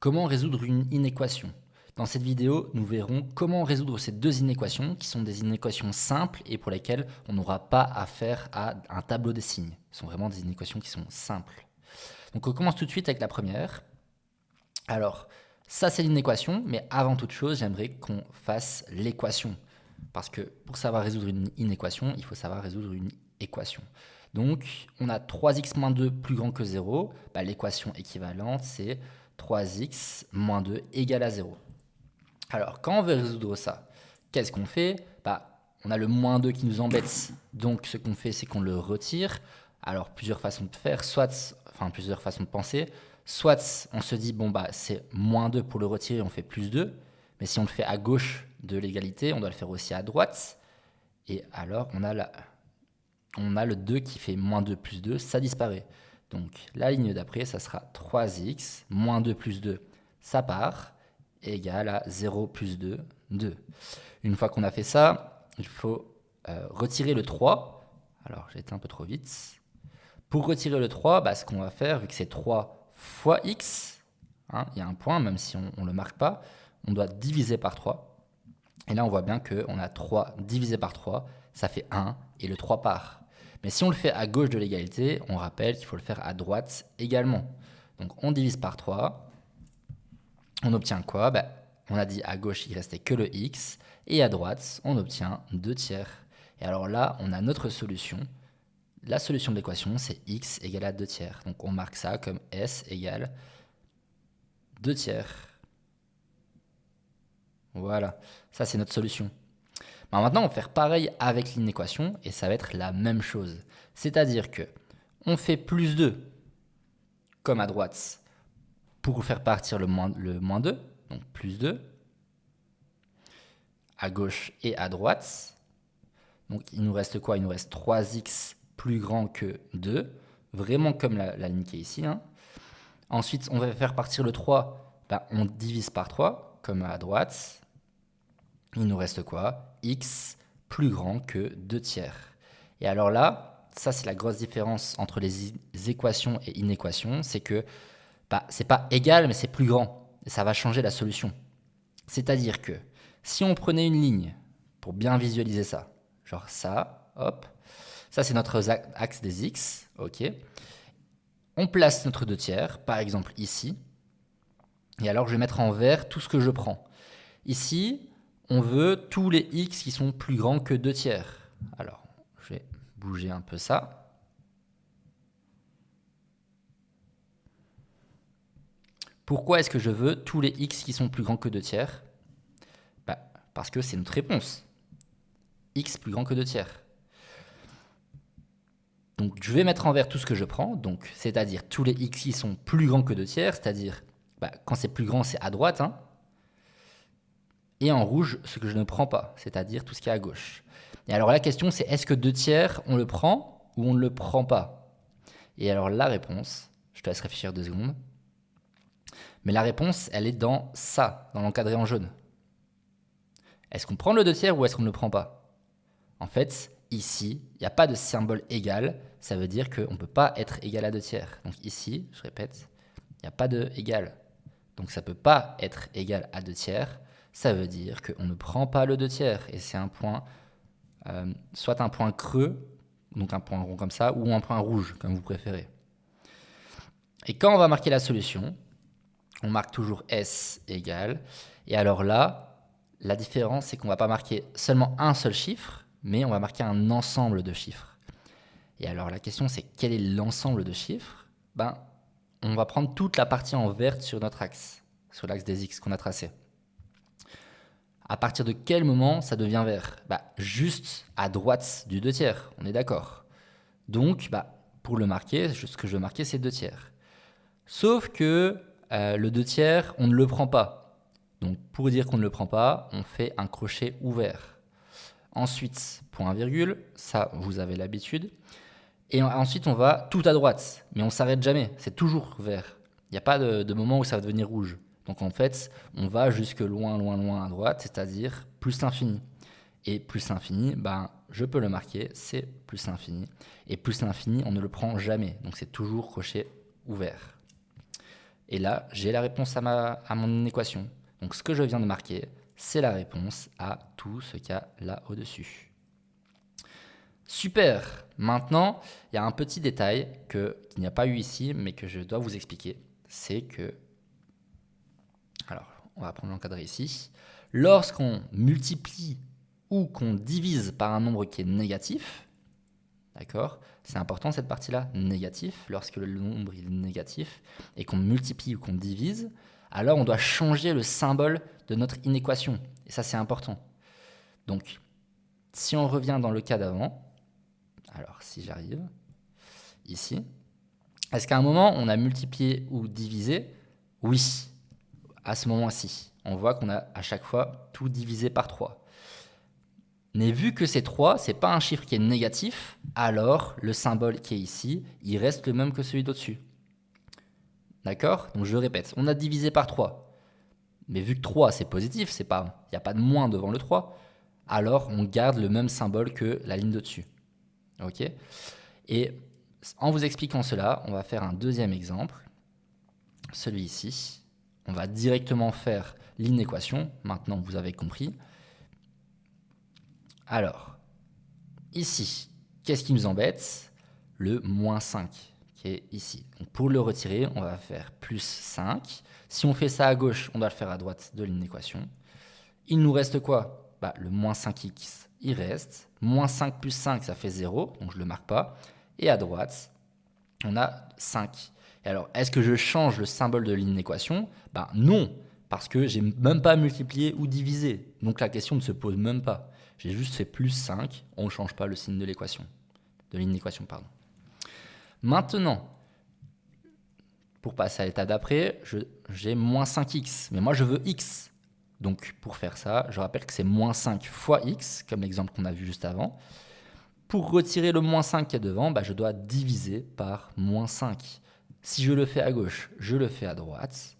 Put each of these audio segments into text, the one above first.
Comment résoudre une inéquation? Dans cette vidéo, nous verrons comment résoudre ces deux inéquations qui sont des inéquations simples et pour lesquelles on n'aura pas affaire à un tableau des signes. Ce sont vraiment des inéquations qui sont simples. Donc on commence tout de suite avec la première. Alors, ça c'est l'inéquation, mais avant toute chose, j'aimerais qu'on fasse l'équation. Parce que pour savoir résoudre une inéquation, il faut savoir résoudre une équation. Donc, on a 3x moins 2 plus grand que 0. L'équation équivalente, c'est 3x moins 2 égale à 0. Alors, quand on veut résoudre ça, qu'est-ce qu'on fait? On a le moins 2 qui nous embête. Donc, ce qu'on fait, c'est qu'on le retire. Alors, plusieurs façons de faire, plusieurs façons de penser. Soit on se dit, c'est moins 2 pour le retirer, on fait plus 2. Mais si on le fait à gauche de l'égalité, on doit le faire aussi à droite. Et alors, on a le 2 qui fait moins 2 plus 2, ça disparaît. Donc, la ligne d'après, ça sera 3x moins 2 plus 2, ça part, égale à 0 plus 2, 2. Une fois qu'on a fait ça, il faut retirer le 3. Alors, j'ai été un peu trop vite. Pour retirer le 3, ce qu'on va faire, vu que c'est 3 fois x, il y a un point, même si on ne le marque pas, on doit diviser par 3. Et là, on voit bien qu'on a 3 divisé par 3, ça fait 1, et le 3 part. Mais si on le fait à gauche de l'égalité, on rappelle qu'il faut le faire à droite également. Donc on divise par 3, on obtient quoi? On a dit à gauche, il restait que le x, et à droite, on obtient 2 tiers. Et alors là, on a notre solution. La solution de l'équation, c'est x égale à 2 tiers. Donc on marque ça comme s égale 2 tiers. Voilà, ça c'est notre solution. Maintenant, on va faire pareil avec l'inéquation et ça va être la même chose. C'est-à-dire que on fait plus 2 comme à droite pour faire partir le moins 2, donc plus 2, à gauche et à droite. Donc il nous reste quoi? Il nous reste 3x plus grand que 2, vraiment comme la ligne qui est ici. Ensuite, on va faire partir le 3, on divise par 3, comme à droite. Il nous reste quoi? X plus grand que 2 tiers. Et alors là, ça c'est la grosse différence entre les équations et inéquations, c'est que c'est pas égal, mais c'est plus grand. Et ça va changer la solution. C'est-à-dire que si on prenait une ligne, pour bien visualiser ça, genre ça, hop, ça c'est notre axe des x, ok. On place notre 2 tiers, par exemple ici, et alors je vais mettre en vert tout ce que je prends. Ici, on veut tous les x qui sont plus grands que 2 tiers. Alors, je vais bouger un peu ça. Pourquoi est-ce que je veux tous les x qui sont plus grands que 2 tiers? Parce que c'est notre réponse. X plus grand que 2 tiers. Donc, je vais mettre en vert tout ce que je prends, donc c'est-à-dire tous les x qui sont plus grands que 2 tiers, c'est-à-dire quand c'est plus grand, c'est à droite. Et en rouge, ce que je ne prends pas, c'est-à-dire tout ce qui est à gauche. Et alors la question, c'est est-ce que 2 tiers, on le prend ou on ne le prend pas? Et alors la réponse, je te laisse réfléchir 2 secondes, mais la réponse, elle est dans ça, dans l'encadré en jaune. Est-ce qu'on prend le 2 tiers ou est-ce qu'on ne le prend pas? En fait, ici, il n'y a pas de symbole égal, ça veut dire qu'on ne peut pas être égal à 2 tiers. Donc ici, je répète, il n'y a pas de égal. Donc ça ne peut pas être égal à 2 tiers, ça veut dire qu'on ne prend pas le 2 tiers. Et c'est un point, soit un point creux, donc un point rond comme ça, ou un point rouge, comme vous préférez. Et quand on va marquer la solution, on marque toujours S égale. Et alors là, la différence, c'est qu'on ne va pas marquer seulement un seul chiffre, mais on va marquer un ensemble de chiffres. Et alors la question, c'est quel est l'ensemble de chiffres? On va prendre toute la partie en vert sur notre axe, sur l'axe des X qu'on a tracé. À partir de quel moment ça devient vert? Juste à droite du 2 tiers, on est d'accord. Donc, pour le marquer, ce que je veux marquer, c'est 2 tiers. Sauf que le 2 tiers, on ne le prend pas. Donc, pour dire qu'on ne le prend pas, on fait un crochet ouvert. Ensuite, point virgule, ça, vous avez l'habitude. Et ensuite, on va tout à droite. Mais on ne s'arrête jamais, c'est toujours vert. Il n'y a pas de moment où ça va devenir rouge. Donc en fait, on va jusque loin, loin, loin à droite, c'est-à-dire plus l'infini. Et plus l'infini, je peux le marquer, c'est plus l'infini. Et plus l'infini, on ne le prend jamais. Donc c'est toujours crochet ouvert. Et là, j'ai la réponse à mon équation. Donc ce que je viens de marquer, c'est la réponse à tout ce qu'il y a là au-dessus. Super! Maintenant, il y a un petit détail qu'il n'y a pas eu ici, mais que je dois vous expliquer. C'est que, alors, on va prendre l'encadré ici. Lorsqu'on multiplie ou qu'on divise par un nombre qui est négatif, d'accord? C'est important cette partie-là, négatif. Lorsque le nombre est négatif et qu'on multiplie ou qu'on divise, alors on doit changer le symbole de notre inéquation. Et ça, c'est important. Donc, si on revient dans le cas d'avant, alors si j'arrive ici, est-ce qu'à un moment, on a multiplié ou divisé? Oui, à ce moment-ci. On voit qu'on a à chaque fois tout divisé par 3. Mais vu que c'est 3, ce n'est pas un chiffre qui est négatif, alors le symbole qui est ici, il reste le même que celui d'au-dessus. D'accord? Donc je répète, on a divisé par 3. Mais vu que 3 c'est positif, il n'y a pas de moins devant le 3, alors on garde le même symbole que la ligne de-dessus. Ok? Et en vous expliquant cela, on va faire un deuxième exemple, celui ici. On va directement faire l'inéquation, maintenant vous avez compris. Alors, ici, qu'est-ce qui nous embête? Le moins 5 qui est ici. Donc pour le retirer, on va faire plus 5. Si on fait ça à gauche, on doit le faire à droite de l'inéquation. Il nous reste quoi? Le moins 5x, il reste. Moins 5 plus 5, ça fait 0, donc je ne le marque pas. Et à droite, on a 5. Et alors, est-ce que je change le symbole de l'inéquation? Non, parce que j'ai même pas multiplié ou divisé. Donc la question ne se pose même pas. J'ai juste fait plus 5, on ne change pas le signe de l'équation. De l'inéquation, pardon. Maintenant, pour passer à l'étape d'après, j'ai moins 5x. Mais moi, je veux x. Donc, pour faire ça, je rappelle que c'est moins 5 fois x, comme l'exemple qu'on a vu juste avant. Pour retirer le moins 5 qui est devant, je dois diviser par moins 5. Si je le fais à gauche, je le fais à droite.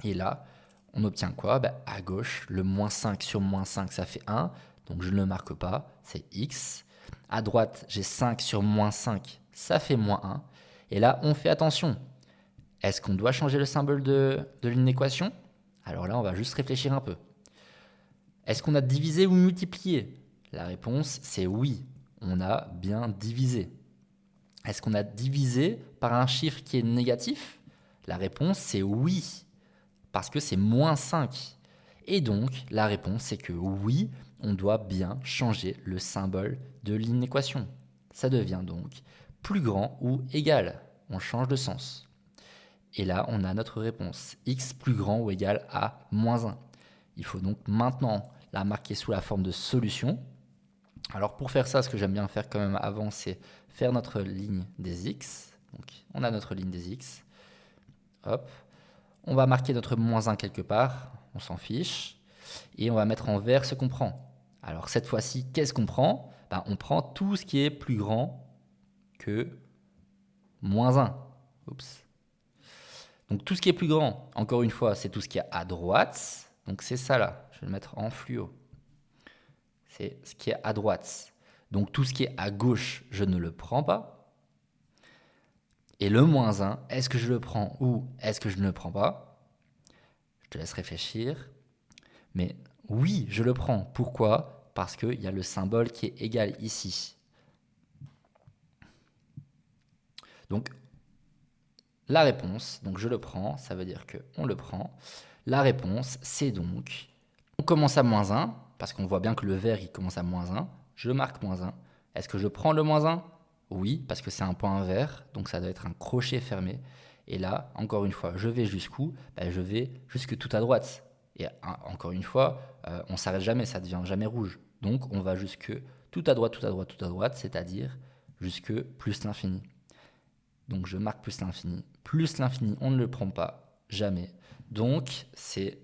Et là, on obtient quoi? À gauche, le moins 5 sur moins 5, ça fait 1. Donc, je ne le marque pas, c'est x. À droite, j'ai 5 sur moins 5, ça fait moins 1. Et là, on fait attention. Est-ce qu'on doit changer le symbole de l'inéquation? Alors là, on va juste réfléchir un peu. Est-ce qu'on a divisé ou multiplié? La réponse, c'est oui. On a bien divisé. Est-ce qu'on a divisé par un chiffre qui est négatif? La réponse, c'est oui, parce que c'est moins 5. Et donc, la réponse, c'est que oui, on doit bien changer le symbole de l'inéquation. Ça devient donc plus grand ou égal. On change de sens. Et là, on a notre réponse, x plus grand ou égal à moins 1. Il faut donc maintenant la marquer sous la forme de solution. Alors pour faire ça, ce que j'aime bien faire quand même avant, c'est faire notre ligne des x. Donc on a notre ligne des x. Hop. On va marquer notre moins 1 quelque part, on s'en fiche. Et on va mettre en vert ce qu'on prend. Alors cette fois-ci, qu'est-ce qu'on prend? On prend tout ce qui est plus grand que moins 1. Oups. Donc tout ce qui est plus grand, encore une fois, c'est tout ce qui est à droite. Donc c'est ça là, je vais le mettre en fluo. C'est ce qui est à droite. Donc tout ce qui est à gauche, je ne le prends pas. Et le moins 1, est-ce que je le prends ou est-ce que je ne le prends pas? Je te laisse réfléchir. Mais oui, je le prends. Pourquoi? Parce qu'il y a le symbole qui est égal ici. Donc la réponse, donc je le prends, ça veut dire qu'on le prend. La réponse, c'est donc, on commence à moins 1, parce qu'on voit bien que le vert, il commence à moins 1. Je marque moins 1. Est-ce que je prends le moins 1? Oui, parce que c'est un point vert, donc ça doit être un crochet fermé. Et là, encore une fois, je vais jusqu'où? Je vais jusque tout à droite. Et encore une fois, on ne s'arrête jamais, ça ne devient jamais rouge. Donc on va jusque tout à droite, tout à droite, tout à droite, c'est-à-dire jusque plus l'infini. Donc je marque plus l'infini. Plus l'infini, on ne le prend pas, jamais. Donc c'est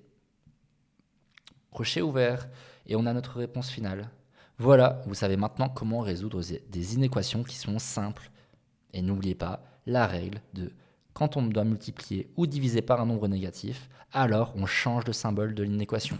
crochet ouvert et on a notre réponse finale. Voilà, vous savez maintenant comment résoudre des inéquations qui sont simples. Et n'oubliez pas la règle de quand on doit multiplier ou diviser par un nombre négatif, alors on change le symbole de l'inéquation.